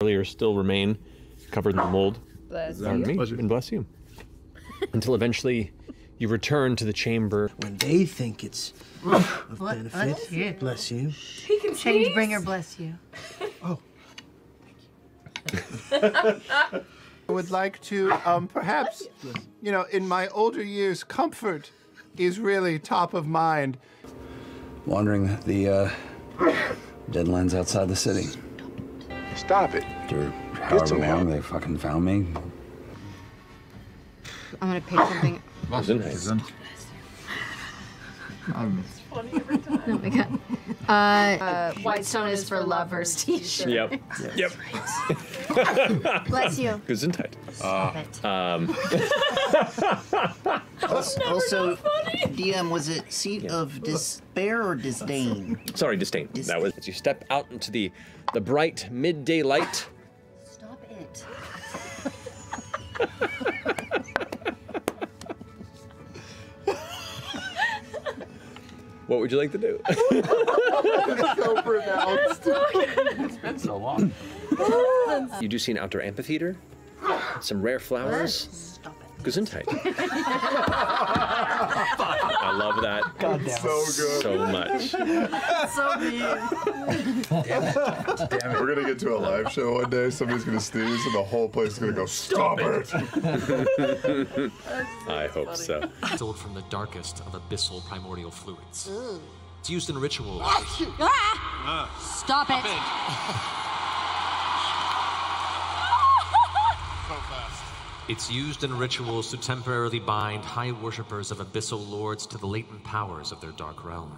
earlier still remain covered in the mold. Bless Pardon me, and bless you. Until eventually you return to the chamber. When they think it's of benefit, bless you. He can change bringer, bless you. Oh. I would like to, perhaps, you know, in my older years, comfort is really top of mind. Wandering the deadlands outside the city. Stop it. After however long they fucking found me. I'm gonna pick something. Oh my god. Whitestone is for lovers t-shirt. Yep. Yep. Bless you. Gesundheit. Also, DM, was it seat of despair or disdain? Sorry, disdain. That was as you step out into the bright midday light. Stop it. What would you like to do? It's so pronounced. It's been so long. You do see an outdoor amphitheater, some rare flowers. Stop it. Gesundheit. I love that. God damn it. So good. So much. So mean. Damn it. We're gonna get to a live show one day. Somebody's gonna sneeze, and the whole place is gonna go, "Stop it!" I hope so. Distilled from the darkest of abyssal primordial fluids. It's used in rituals. Stop it. It's used in rituals to temporarily bind high worshippers of abyssal lords to the latent powers of their dark realm.